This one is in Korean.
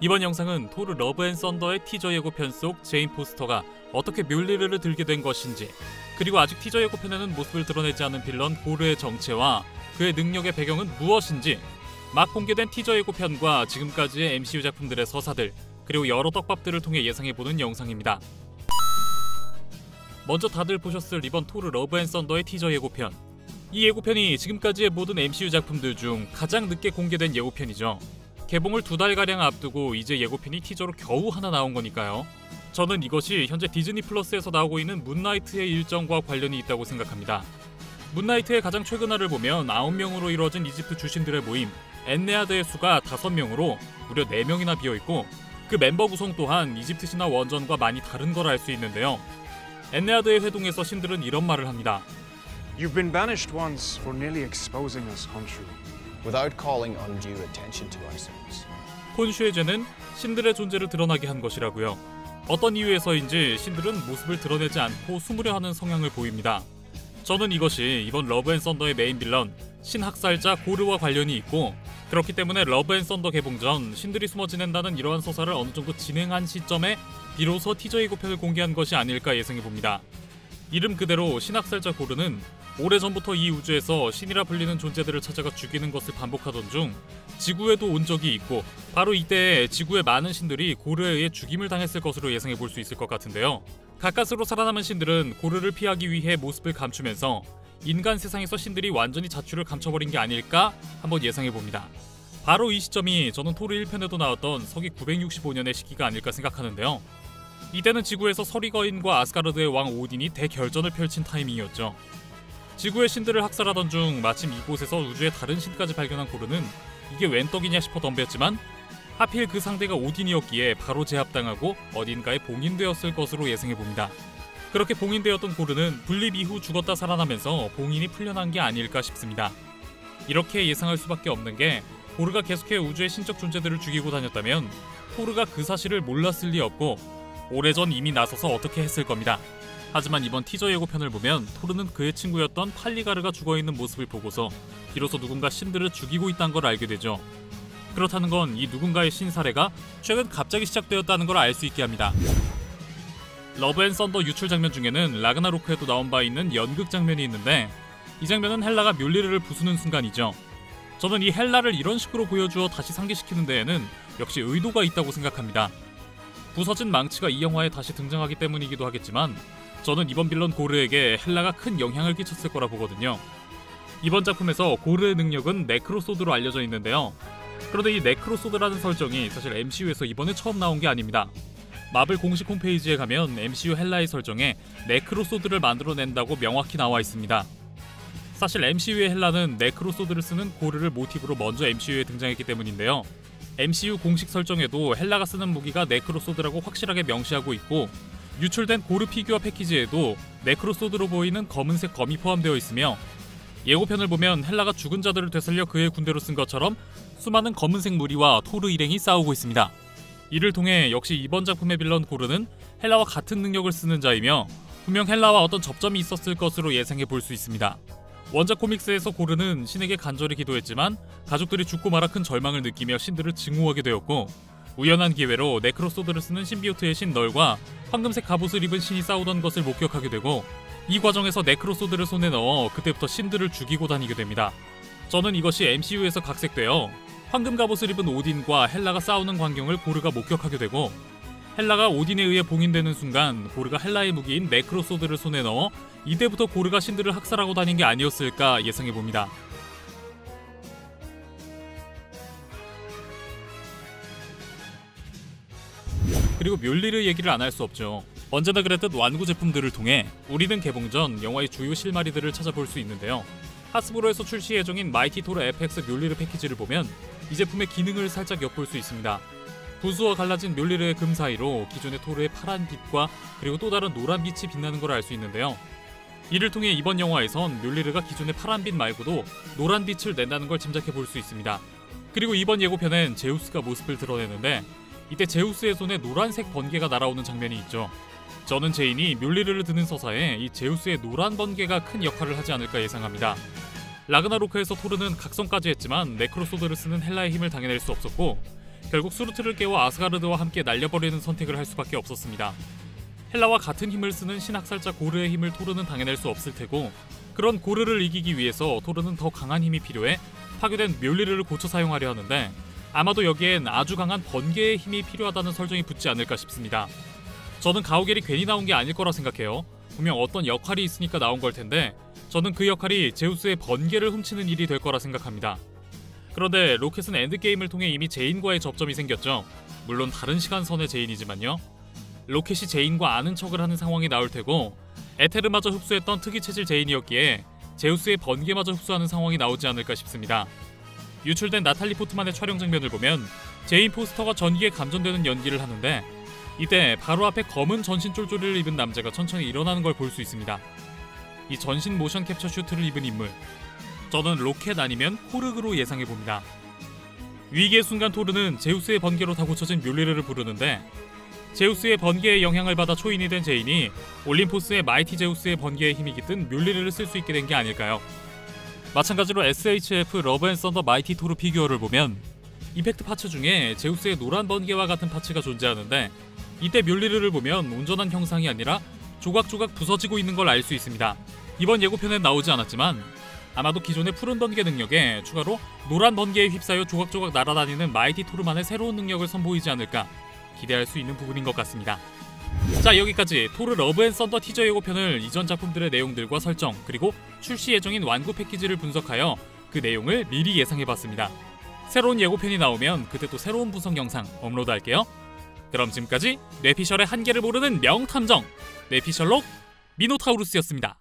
이번 영상은 토르 러브 앤 썬더의 티저 예고편 속 제인 포스터가 어떻게 뮬리르를 들게 된 것인지, 그리고 아직 티저 예고편에는 모습을 드러내지 않은 빌런 고르의 정체와 그의 능력의 배경은 무엇인지, 막 공개된 티저 예고편과 지금까지의 MCU 작품들의 서사들, 그리고 여러 떡밥들을 통해 예상해보는 영상입니다. 먼저 다들 보셨을 이번 토르 러브 앤 썬더의 티저 예고편. 이 예고편이 지금까지의 모든 MCU 작품들 중 가장 늦게 공개된 예고편이죠. 개봉을 2달가량 앞두고 이제 예고편이 티저로 겨우 하나 나온 거니까요. 저는 이것이 현재 디즈니 플러스에서 나오고 있는 문나이트의 일정과 관련이 있다고 생각합니다. 문나이트의 가장 최근화를 보면 9명으로 이루어진 이집트 주신들의 모임 엔네아드의 수가 5명으로 무려 4명이나 비어있고, 그 멤버 구성 또한 이집트 신화 원전과 많이 다른 걸 알 수 있는데요. 엔네아드의 회동에서 신들은 이런 말을 합니다. You've been banished once for nearly exposing us, Khonshu. Without calling undue attention to ourselves. 콘슈의 죄는 신들의 존재를 드러나게 한 것이라고요. 어떤 이유에서인지 신들은 모습을 드러내지 않고 숨으려 하는 성향을 보입니다. 저는 이것이 이번 러브 앤 썬더의 메인 빌런 신학살자 고르와 관련이 있고, 그렇기 때문에 러브 앤 썬더 개봉 전 신들이 숨어 지낸다는 이러한 서사를 어느 정도 진행한 시점에 비로소 티저 예고편을 공개한 것이 아닐까 예상해봅니다. 이름 그대로 신학살자 고르는 오래전부터 이 우주에서 신이라 불리는 존재들을 찾아가 죽이는 것을 반복하던 중 지구에도 온 적이 있고, 바로 이때 지구의 많은 신들이 고르에 의해 죽임을 당했을 것으로 예상해 볼 수 있을 것 같은데요. 가까스로 살아남은 신들은 고르를 피하기 위해 모습을 감추면서 인간 세상에서 신들이 완전히 자취를 감춰버린 게 아닐까 한번 예상해 봅니다. 바로 이 시점이 저는 토르 1편에도 나왔던 서기 965년의 시기가 아닐까 생각하는데요. 이때는 지구에서 서리거인과 아스가르드의 왕 오딘이 대결전을 펼친 타이밍이었죠. 지구의 신들을 학살하던 중 마침 이곳에서 우주의 다른 신까지 발견한 고르는 이게 웬 떡이냐 싶어 덤볐지만, 하필 그 상대가 오딘이었기에 바로 제압당하고 어딘가에 봉인되었을 것으로 예상해봅니다. 그렇게 봉인되었던 고르는 분립 이후 죽었다 살아나면서 봉인이 풀려난 게 아닐까 싶습니다. 이렇게 예상할 수밖에 없는 게, 고르가 계속해 우주의 신적 존재들을 죽이고 다녔다면 토르가 그 사실을 몰랐을 리 없고 오래전 이미 나서서 어떻게 했을 겁니다. 하지만 이번 티저 예고편을 보면 토르는 그의 친구였던 팔리가르가 죽어있는 모습을 보고서 비로소 누군가 신들을 죽이고 있다는 걸 알게 되죠. 그렇다는 건 이 누군가의 신사례가 최근 갑자기 시작되었다는 걸 알 수 있게 합니다. 러브 앤 썬더 유출 장면 중에는 라그나로크에도 나온 바 있는 연극 장면이 있는데, 이 장면은 헬라가 뮬리르를 부수는 순간이죠. 저는 이 헬라를 이런 식으로 보여주어 다시 상기시키는 데에는 역시 의도가 있다고 생각합니다. 부서진 망치가 이 영화에 다시 등장하기 때문이기도 하겠지만, 저는 이번 빌런 고르에게 헬라가 큰 영향을 끼쳤을 거라 보거든요. 이번 작품에서 고르의 능력은 네크로소드로 알려져 있는데요. 그런데 이 네크로소드라는 설정이 사실 MCU에서 이번에 처음 나온 게 아닙니다. 마블 공식 홈페이지에 가면 MCU 헬라의 설정에 네크로소드를 만들어낸다고 명확히 나와 있습니다. 사실 MCU의 헬라는 네크로소드를 쓰는 고르를 모티브로 먼저 MCU에 등장했기 때문인데요. MCU 공식 설정에도 헬라가 쓰는 무기가 네크로소드라고 확실하게 명시하고 있고, 유출된 고르 피규어 패키지에도 네크로소드로 보이는 검은색 검이 포함되어 있으며, 예고편을 보면 헬라가 죽은 자들을 되살려 그의 군대로 쓴 것처럼 수많은 검은색 무리와 토르 일행이 싸우고 있습니다. 이를 통해 역시 이번 작품의 빌런 고르는 헬라와 같은 능력을 쓰는 자이며, 분명 헬라와 어떤 접점이 있었을 것으로 예상해 볼 수 있습니다. 원작 코믹스에서 고르는 신에게 간절히 기도했지만 가족들이 죽고 말아 큰 절망을 느끼며 신들을 증오하게 되었고, 우연한 기회로 네크로소드를 쓰는 신비오트의 신 널과 황금색 갑옷을 입은 신이 싸우던 것을 목격하게 되고, 이 과정에서 네크로소드를 손에 넣어 그때부터 신들을 죽이고 다니게 됩니다. 저는 이것이 MCU에서 각색되어 황금 갑옷을 입은 오딘과 헬라가 싸우는 광경을 고르가 목격하게 되고, 헬라가 오딘에 의해 봉인되는 순간 고르가 헬라의 무기인 네크로소드를 손에 넣어 이때부터 고르가 신들을 학살하고 다닌 게 아니었을까 예상해봅니다. 그리고 뮬리르 얘기를 안 할 수 없죠. 언제나 그랬듯 완구 제품들을 통해 우리는 개봉 전 영화의 주요 실마리들을 찾아볼 수 있는데요. 하스브로에서 출시 예정인 마이티 토르 FX 뮬리르 패키지를 보면 이 제품의 기능을 살짝 엿볼 수 있습니다. 부수와 갈라진 뮬리르의 금 사이로 기존의 토르의 파란 빛과 그리고 또 다른 노란 빛이 빛나는 걸 알 수 있는데요. 이를 통해 이번 영화에선 뮬리르가 기존의 파란 빛 말고도 노란 빛을 낸다는 걸 짐작해 볼 수 있습니다. 그리고 이번 예고편엔 제우스가 모습을 드러내는데, 이때 제우스의 손에 노란색 번개가 날아오는 장면이 있죠. 저는 제인이 뮬리르를 드는 서사에 이 제우스의 노란 번개가 큰 역할을 하지 않을까 예상합니다. 라그나로크에서 토르는 각성까지 했지만 네크로소드를 쓰는 헬라의 힘을 당해낼 수 없었고, 결국 수르트를 깨워 아스가르드와 함께 날려버리는 선택을 할 수밖에 없었습니다. 헬라와 같은 힘을 쓰는 신학살자 고르의 힘을 토르는 당해낼 수 없을 테고, 그런 고르를 이기기 위해서 토르는 더 강한 힘이 필요해 파괴된 묠리르를 고쳐 사용하려 하는데, 아마도 여기엔 아주 강한 번개의 힘이 필요하다는 설정이 붙지 않을까 싶습니다. 저는 가오겔이 괜히 나온 게 아닐 거라 생각해요. 분명 어떤 역할이 있으니까 나온 걸 텐데, 저는 그 역할이 제우스의 번개를 훔치는 일이 될 거라 생각합니다. 그런데 로켓은 엔드게임을 통해 이미 제인과의 접점이 생겼죠. 물론 다른 시간선의 제인이지만요. 로켓이 제인과 아는 척을 하는 상황이 나올 테고, 에테르마저 흡수했던 특이 체질 제인이었기에 제우스의 번개마저 흡수하는 상황이 나오지 않을까 싶습니다. 유출된 나탈리 포트만의 촬영 장면을 보면 제인 포스터가 전기에 감전되는 연기를 하는데, 이때 바로 앞에 검은 전신 쫄쫄이를 입은 남자가 천천히 일어나는 걸 볼 수 있습니다. 이 전신 모션 캡처 슈트를 입은 인물, 저는 로켓 아니면 코르그로 예상해봅니다. 위기의 순간 토르는 제우스의 번개로 다 고쳐진 묠리르를 부르는데, 제우스의 번개의 영향을 받아 초인이 된 제인이 올림포스의 마이티 제우스의 번개의 힘이 깃든 묠리르를 쓸 수 있게 된 게 아닐까요? 마찬가지로 SHF 러브 앤 썬더 마이티 토르 피규어를 보면 이펙트 파츠 중에 제우스의 노란 번개와 같은 파츠가 존재하는데, 이때 묠리르를 보면 온전한 형상이 아니라 조각조각 부서지고 있는 걸 알 수 있습니다. 이번 예고편엔 나오지 않았지만 아마도 기존의 푸른 번개 능력에 추가로 노란 번개에 휩싸여 조각조각 날아다니는 마이티 토르만의 새로운 능력을 선보이지 않을까 기대할 수 있는 부분인 것 같습니다. 자, 여기까지 토르 러브 앤 썬더 티저 예고편을 이전 작품들의 내용들과 설정, 그리고 출시 예정인 완구 패키지를 분석하여 그 내용을 미리 예상해봤습니다. 새로운 예고편이 나오면 그때 또 새로운 분석 영상 업로드할게요. 그럼 지금까지 뇌피셜의 한계를 모르는 명탐정 뇌피셜록 미노타우루스였습니다.